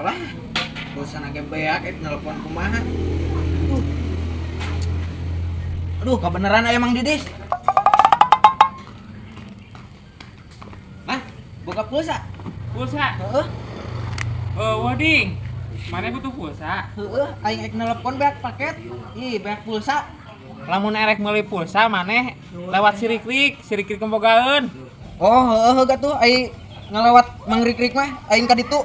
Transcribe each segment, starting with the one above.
Alah, bosan age beak nelpon kumaha. Aduh, kebeneran aya Mang Didis. Mah, buka pulsa. Pulsa? Heeh. Wading. Mana butuh pulsa? Heeh, aing ek nelpon beak paket. Ih, beak pulsa. Lamun erek meuli pulsa maneh lewat siriklik kembogaeun. Oh, heeh gatuh ai ngalewat Mang Rikrik mah aing ka ditu.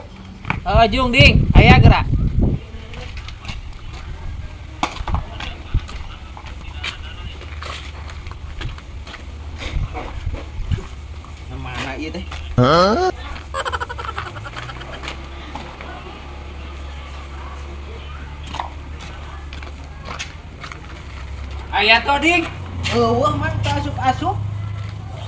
Jung ding, aya gerak. Mana ieu teh? Aya to ding. Eueuh man teu asup-asup.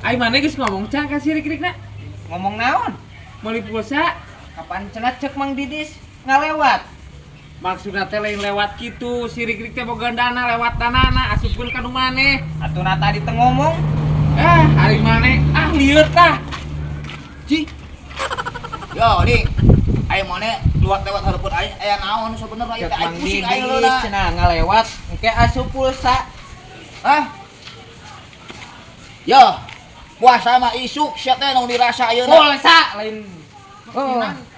Ai maneh geus ngomong can ka siriklikna. Ngomong naon? Meuli pulsa. Kapan cenah cek Mang Didis ngalewat? Maksudna teh lain lewat kitu, siriklik teh boga dana lewat danana asupkeun ka nu maneh. Atuna tadi teu ngomong. Hari maneh lieur tah. Ci. Yo, Ding. Aya maneh luar lewat hareupeun aing aya naon sebenarnya Cek teh Mang aing pusing Didis aing leuna. cenah ngalewat engke asup pulsa. Yo. Puasa mah isuk sia teh nu dirasa ayeuna. Pulsa lain.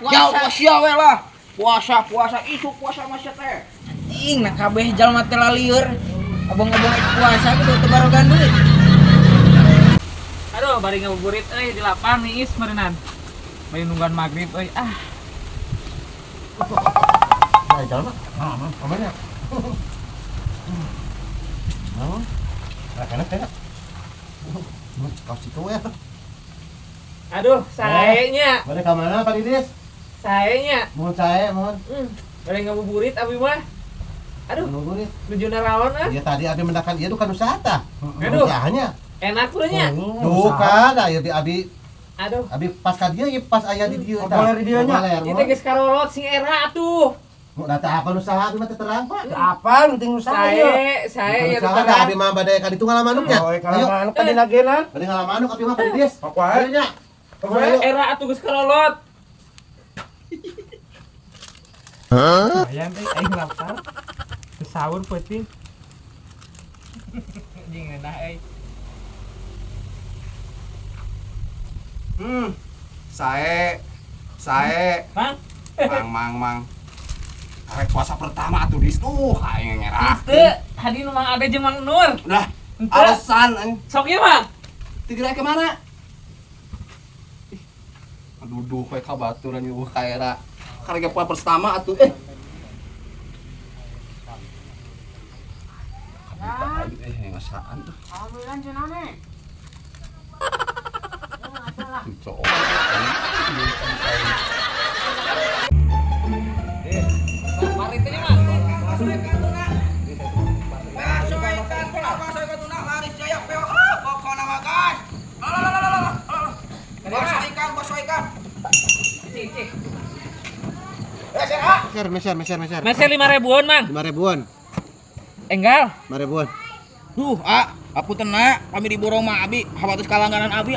Ya puasa we lah. Puasa isuk puasa mah sia teh. Ing nah kabeh jalma teh lieur. Abang-abang ek puasa kudu teu barogan duit. Aduh, bari ngabuburit euy di lapang niis meureunnan. Bari nungguan magrib euy. Nah, jalma. Amannya. Naon? Enak. Kasih kau ya. Aduh, saenya. Bade ka mana Pak Didis? Saenya. Mun sae, mun. Bari ngabuburit abi mah. Aduh, Nunggu nih. nuju naraon Iya tadi abi mendakan ieu kan usaha tah. Aduh. Usahanya. Enak punya. Duh kan, aya di abi Aduh, pas ka dieu ieu pas aya di dieu Populer di dieu nya. itu geus karolot sing era atuh. Mau data apa usaha abi mah teu terang, Pak. Apa nu ting usaha ieu? Saya ya Usaha da abi mah bade ka ditu ngalamanuknya. Oh, Ayo. kalau anu ka dina genan. Bade ngalamanuk abi mah Pak Didis. Pak wae. Ayo nya. Ayo. Era atuh geus karolot. Ayam teh aing lapar. Sahur penting. Anjing enak euy. Sae. Mang, Arek puasa pertama atuh dis tuh aing ngerah. teu hadi nu Mang Ade jeung Mang Nur. Udah, Henteu. alasan aing Sok ieu Mang. tigre ke mana? Aduh, we ka baturan ieu ka era. Karek puasa pertama atuh ngasaan tuh. Alhamdulillah cenane. Cok. Mari teh Mang. Cik. Meser. Masih 5.000-an, Mang. 5.000-an. Enggal. 5.000-an. Duh, aku tenang, kami diborong mah abi, hawatus kalangganan abi,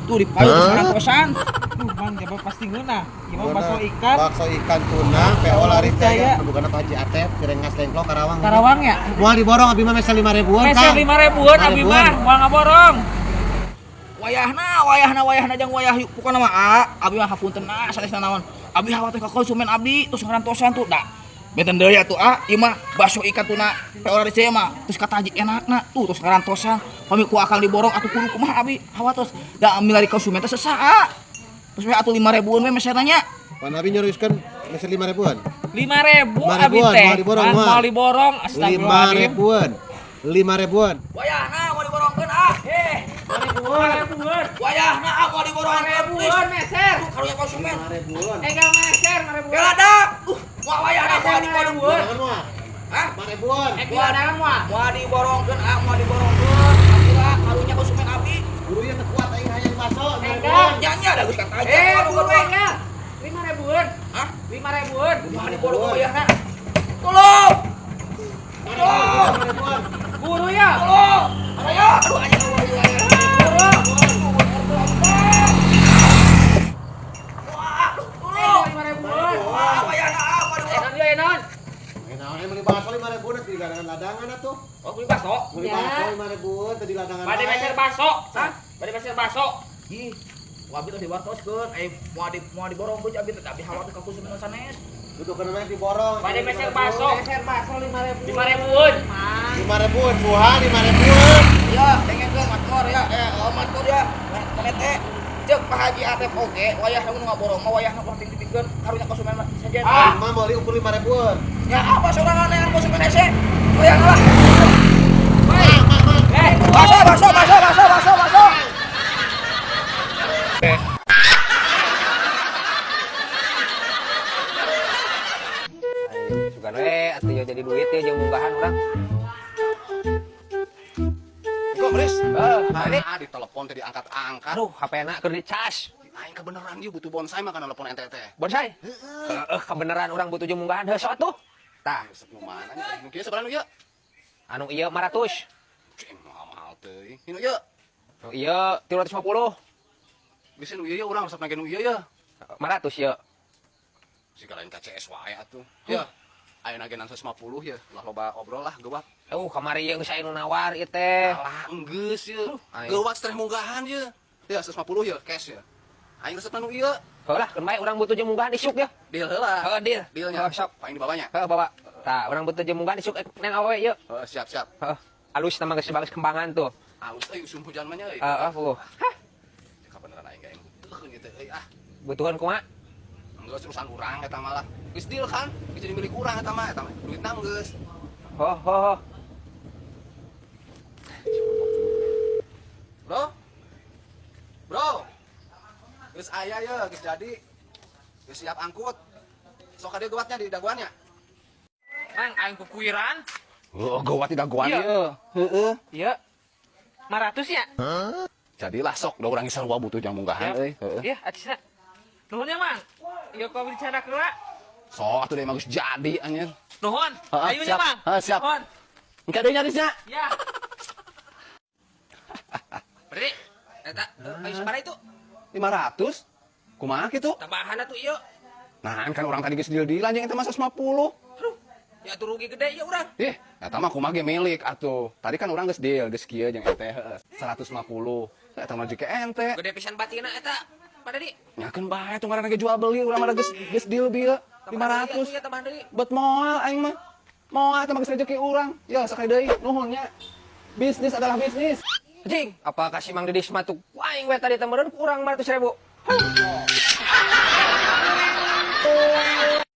tuh di payu sekarang kosan. Duh, Mang, jaba pasti ngeunah. Gimana bakso ikan? Bakso ikan tuna, PO laris jaya. Bukan apa Haji Atep, Cirengas Lengklok Karawang. Karawang ya? Moal diborong abi mah meser 5.000-an, Masih 5.000-an abi mah, moal ngaborong. Wayahna jeung wayah pokona mah abi mah hapunten salesna naon. Abi hawa teh ka konsumen abi terus ngarantosan tuh da. Benten deui atuh ieu mah bakso ikan tuna PO laris jaya mah terus kata Haji enakna tuh terus ngarantosan. Pami ku akang diborong atuh kudu kumaha abi hawa terus da ambil dari konsumen teh sesaha. Terus we atuh 5.000-an we meserna nya. Pan abi nyuruhkeun meser 5.000-an. 5.000 abi teh. Moal diborong, Moal diborong, astagfirullahaladzim. 5.000-an. Wayahna mau diborongkeun 5.000-an. Wayahna mau diborongkeun. 5.000-an meser. Karunya konsumen. Enggal meser 5.000-an. Geladak. Wayahna mau diborongkeun. Hah? 5.000-an. Enggal dalam mah. Mau diborongkeun, mau diborongkeun. Abila karunya konsumen abi. Guru ieu teu kuat aing hayang baso. Enggal. Nyanyi ada geus kata aja. Buru enggal. 5.000-an. Hah? 5.000-an. Mau diborongkeun wayahna. Tolong. Tolong. 5.000-an. Buru ya. Tolong. Ayo, aduh anjing wayah. Buru. Tolong. 5.000-an. Wah, wayah dagangan. Bade meser baso. Bade meser baso. Ih, wabi tuh diwartoskeun, mau diborong beut abi teh abi hawa teh ka kusuman sanes. Kudu kana naik diborong. Bade meser baso. Meser baso 5.000. 5.000-un. 5.000 buah 5.000. Ya, dengekeun matkor ya, matkor ya. Mana teh ceuk Pak Haji Atep oge, wayah nu ngaborong mah wayahna ulah dipikirkeun karunya konsumen saja. Mah beli ukur 5.000-an. Ya apa sorangan dengan konsumen hese? Wayahna lah. Baso. Sugan we atuh ya jadi duit ya jeung munggahan urang. Go, Bris. Ini Di telepon teh diangkat-angkat. aduh HP-na keur dicas. Aing kebenaran ieu butuh bonsai mah kana telepon ente teh. Bonsai. Kebeneran urang butuh jeung munggahan heuh atuh. Tah, Resep nu mana nya? Nu kieu sabaraha nu ieu? anu ieu 500. Cing mahal teuing. Nu ieu? Nu ieu 350. Bisa nu ieu urang resep nage nu ieu ya. 500 ieu. Sigalain KCS wae atuh. Ya. Aya nagenan 150 ya. Lah loba obrol lah geuwat. Kamari ieu geus aya nu nawar ieu teh. Alah enggeus ieu. Aing. Geuwat teh munggahan ieu. Ya 150 ya cash ya. Aing resep nu ieu. Heulah keun bae urang butuh jeung munggahan isuk ya. Deal heula. Heuh deal. Dealnya. Sok. Paling di bawahnya. Heuh bawa. Tah, urang butuh jeung munggahan isuk neng awewe ieu. Siap. Heuh. Alus nama geus bagus kembangan tuh. Alus euy usum hujan mah nya euy. Puguh. Ka beneran aing gawe butuh gitu euy ah. Butuhan kumaha? Enggeus urusan urang eta mah lah. Geus deal kan? Geus jadi milik urang eta mah duitna geus. Ho. Bro. Geus aya ya, geus jadi. Geus siap angkut. Sok ade geuwatnya di daguannya. Mang aing kukuiran. Oh, geuwat di daguan Iya. ieu. Heeh. Iya. 500 ya? Jadilah sok da urang sarua butuh jang munggahan euy. Heeh. Iya, acisna. Nuhun ya, Mang. Ieu kau bicara keula. Sok atuh deui mah geus jadi anjeun. Nuhun. Heeh, Ayo nya, siap. Mang. Heeh, siap. Nuhun. Engke deui nya Risnya. Ya. Beri. Eta ayo sabaraha itu? 500. Kumaha kitu? Tambahan atuh ieu. Nah, kan orang tadi geus deal-dealan jeung eta mah 150. Ya atuh rugi gede ieu urang. Eta mah kumaha ge milik atuh. Tadi kan orang geus deal, geus kieu jeung ente 150. Eta mah jike ente. Gede pisan batina eta. Pada di. Nyakeun bae tong ngaranna ge jual beli urang mah geus deal bieu 500. Ya tambahan deui. Bet moal aing mah. Moal eta mah geus rezeki urang. Ya sakali deui nuhun nya. Bisnis adalah bisnis. Anjing, apa kasih Mang Dedis mah tuh? Wah, yang gue tadi temereun kurang 500.000.